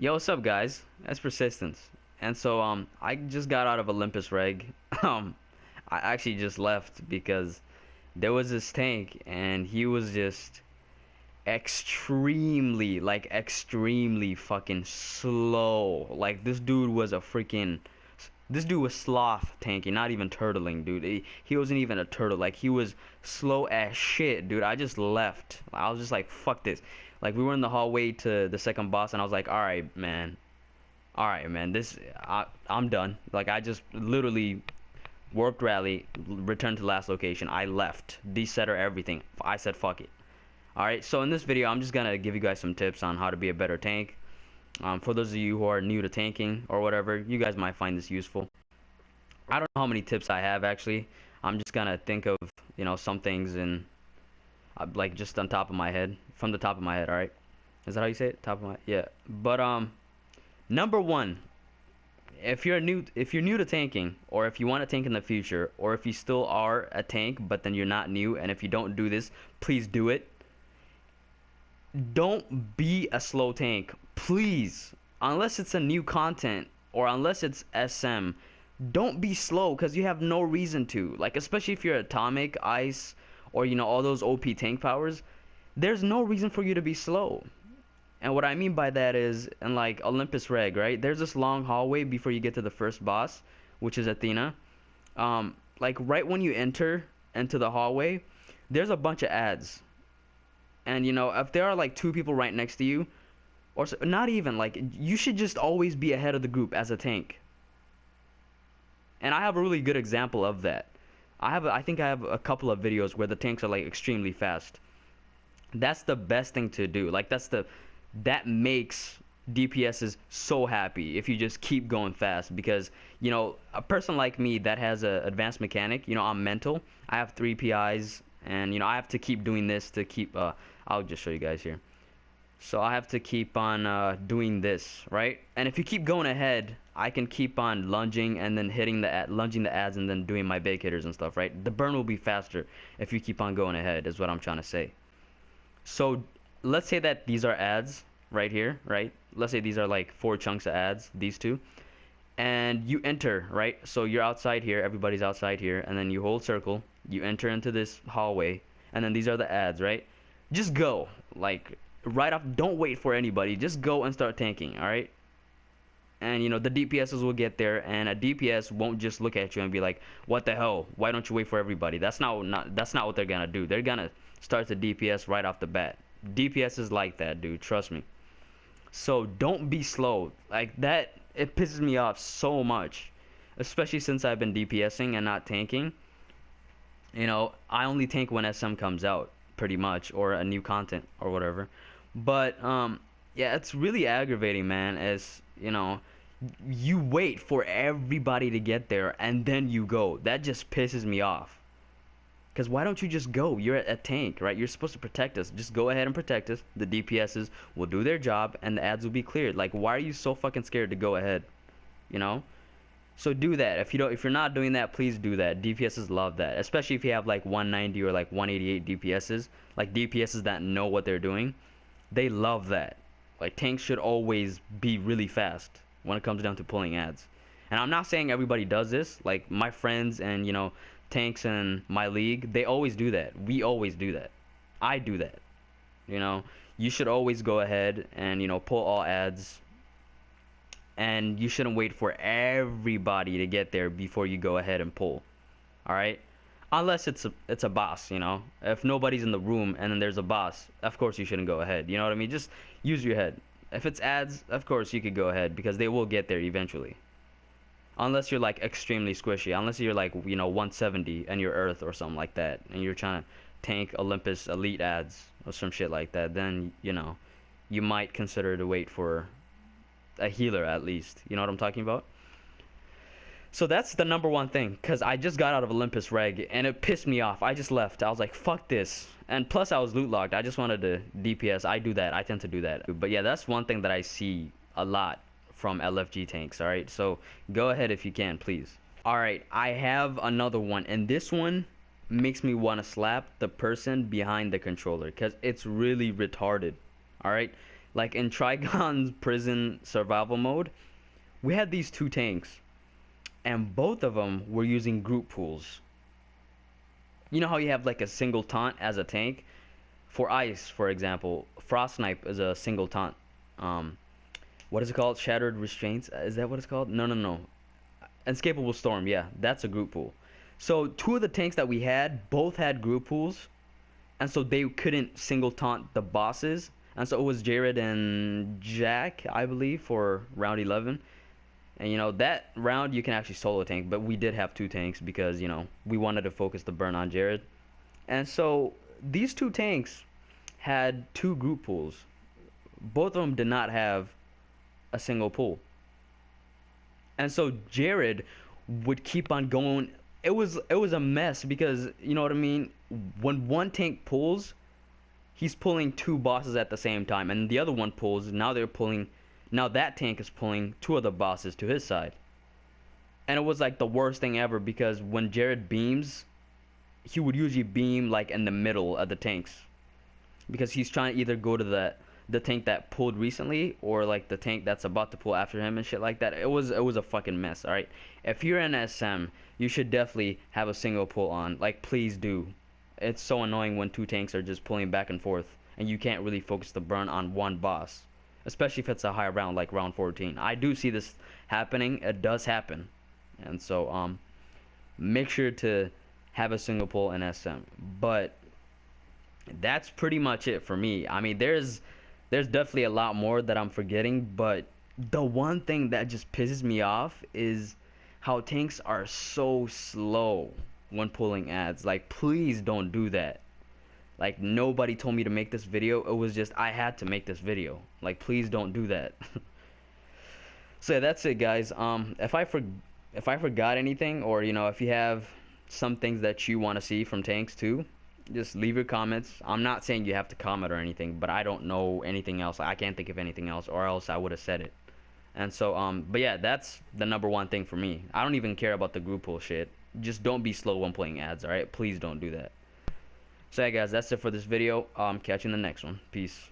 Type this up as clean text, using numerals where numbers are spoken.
Yo, what's up, guys? That's Persistence. And so, I just got out of Olympus Reg. I actually just left because there was this tank, and he was just extremely fucking slow. Like, this dude was sloth tanking, not even turtling, dude. He wasn't even a turtle. Like, he was slow as shit, dude. I just left. I was just like, fuck this. Like, we were in the hallway to the second boss, and I was like, all right, man, I'm done. Like, I just literally worked rally, returned to last location. I left, desetter everything. I said fuck it. All right, so in this video, I'm just gonna give you guys some tips on how to be a better tank. For those of you who are new to tanking or whatever, you guys might find this useful. I don't know how many tips I have actually. I'm just gonna think of some things and like just on top of my head, from the top of my head. All right, is that how you say it? Top of my, yeah. But number one, if you're new to tanking, or if you want to tank in the future, or if you still are a tank but then you're not new, and if you don't do this, please do it. Don't be a slow tank, please. Unless it's a new content or unless it's SM, don't be slow because you have no reason to. Like, especially if you're atomic, ice, or all those OP tank powers, there's no reason for you to be slow. And what I mean by that is, in like Olympus Reg, right? There's this long hallway before you get to the first boss, which is Athena. Like right when you enter into the hallway, there's a bunch of ads. And if there are like two people right next to you, or so, not even, like, you should just always be ahead of the group as a tank. And I have a really good example of that. I think I have a couple of videos where the tanks are like extremely fast. That's the best thing to do. Like, that makes DPSs so happy if you just keep going fast, because a person like me that has a advanced mechanic, I'm mental. I have 3 PIs, and I have to keep doing this to keep I'll just show you guys here. So I have to keep on doing this, right? And if you keep going ahead, I can keep on lunging and then lunging the ads and then doing my big hitters and stuff, right? The burn will be faster if you keep on going ahead, is what I'm trying to say. So let's say that these are ads right here, right? Let's say these are like 4 chunks of ads, these two. And you enter, right? So you're outside here, everybody's outside here, and then you hold circle, you enter into this hallway, and then these are the ads, right? Just go, like, right off, don't wait for anybody, just go and start tanking, alright? And the DPSs will get there, and a DPS won't just look at you and be like, what the hell, why don't you wait for everybody? That's not what they're gonna do. They're gonna start the DPS right off the bat. DPS is like that, dude, trust me. So don't be slow. Like, that, it pisses me off so much, especially since I've been DPSing and not tanking. I only tank when SM comes out, pretty much, or a new content or whatever. But yeah, it's really aggravating, man, as you wait for everybody to get there and then you go. That just pisses me off. Because why don't you just go? You're a tank, right? You're supposed to protect us. Just go ahead and protect us. The DPSs will do their job, and the ads will be cleared. Like, why are you so fucking scared to go ahead? So do that. If you're not doing that, please do that. DPSs love that, especially if you have like 190 or like 188 DPSs, like DPSs that know what they're doing. They love that. Like, tanks should always be really fast when it comes down to pulling ads. And I'm not saying everybody does this. Like, my friends and tanks in my league, they always do that. We always do that. I do that. You should always go ahead and pull all ads, and you shouldn't wait for everybody to get there before you go ahead and pull. All right, unless it's a boss. If nobody's in the room and then there's a boss, of course you shouldn't go ahead. You know what I mean? Just use your head. If it's ads, of course you could go ahead, because they will get there eventually. Unless you're like extremely squishy, unless you're like 170 and you're Earth or something like that, and you're trying to tank Olympus Elite ads or some shit like that, then you might consider to wait for a healer at least. You know what I'm talking about? So that's the number one thing, because I just got out of Olympus Reg and it pissed me off. I just left. I was like, fuck this. And plus I was loot locked. I just wanted to DPS. I do that. I tend to do that. But yeah, that's one thing that I see a lot from LFG tanks. Alright, so go ahead if you can, please. Alright, I have another one, and this one makes me want to slap the person behind the controller, because it's really retarded. Alright, Like in Trigon's prison survival mode, we had these two tanks, and both of them were using group pools. You know how you have like a single taunt as a tank? For ice, for example, Frost Snipe is a single taunt. Um, what is it called? Shattered Restraints? Is that what it's called? No, no, no. Escapable Storm, yeah, that's a group pool. So two of the tanks that we had both had group pools, and so they couldn't single taunt the bosses. And so it was Jared and Jack, I believe, for round 11. And you know, that round you can actually solo tank, but we did have two tanks because, you know, we wanted to focus the burn on Jared. And so these two tanks had two group pools. Both of them did not have a single pool. And so Jared would keep on going. It was a mess because, you know what I mean? When one tank pulls, he's pulling two bosses at the same time, and the other one pulls. Now that tank is pulling two of the bosses to his side. And it was like the worst thing ever because when Jared beams, he would usually beam like in the middle of the tanks because he's trying to either go to the tank that pulled recently or like the tank that's about to pull after him and shit like that. It was a fucking mess. All right, if you're in SM, you should definitely have a single pull on. Like, please do. It's so annoying when two tanks are just pulling back and forth and you can't really focus the burn on one boss, especially if it's a high round like round 14. I do see this happening. It does happen. And so make sure to have a single pull in SM. But that's pretty much it for me. I mean, there's definitely a lot more that I'm forgetting, but the one thing that just pisses me off is how tanks are so slow when pulling ads. Like, please don't do that. Like, nobody told me to make this video. It was just I had to make this video. Like, please don't do that. So yeah, that's it, guys. If I forgot anything, or you know, if you have some things that you want to see from tanks too, just leave your comments. I'm not saying you have to comment or anything, but I don't know anything else. I can't think of anything else, or else I would have said it. And so but yeah, that's the number one thing for me. I don't even care about the group pull shit. Just don't be slow when playing ads, all right? Please don't do that. So yeah, guys, that's it for this video. Catch you in the next one. Peace.